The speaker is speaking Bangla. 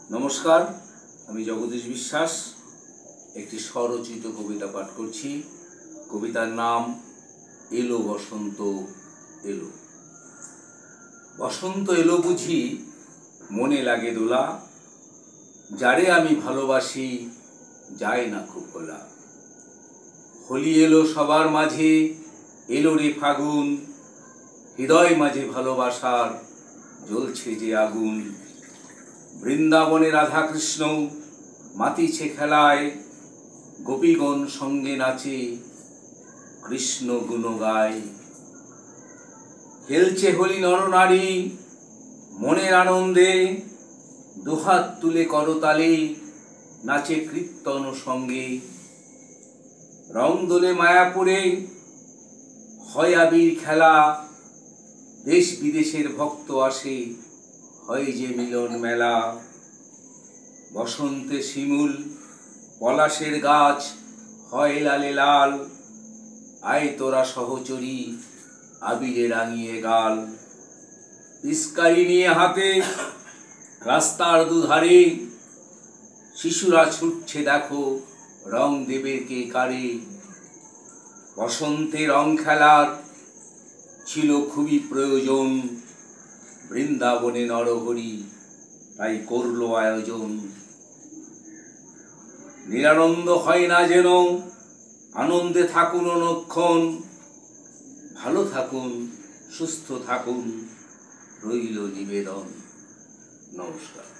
নমস্কার, আমি জগদীশ বিশ্বাস একটি স্বরচিত কবিতা পাঠ করছি। কবিতার নাম এলো বসন্ত এলো। বসন্ত এলো বুঝি মনে লাগে দোলা, যারে আমি ভালোবাসি যায় না খুব বলা। হোলি এলো সবার মাঝে, এলো রে ফাগুন, হৃদয় মাঝে ভালোবাসার জ্বলছে যে আগুন। বৃন্দাবনে রাধা কৃষ্ণ মাতিছে খেলায়, গোপীগণ সঙ্গে নাচে কৃষ্ণ গুণ গায়। খেলছে হোলি নরনারী মনের আনন্দে, দুহাত তুলে করতালে নাচে কীর্তন সঙ্গে। রং দোলে মায়াপুরে হয় আবির খেলা, দেশ বিদেশের ভক্ত আসে হয় যে মিলন মেলা। বসন্তে শিমুল পলাশের গাছ হয় লালে লাল, আয় তোরা সহচরী আবিরে রাঙিয়ে গাল। পিচকারি নিয়ে হাতে রাস্তার দুধারে, শিশুরা ছুটছে দেখো রং দেবে কে কারে। বসন্তে রং খেলার ছিল খুবই প্রয়োজন, বৃন্দাবনে নরহরি তাই করল আয়োজন। নিরানন্দ হয় না যেন, আনন্দে থাকুন অনুক্ষণ, ভালো থাকুন সুস্থ থাকুন রইল নিবেদন। নমস্কার।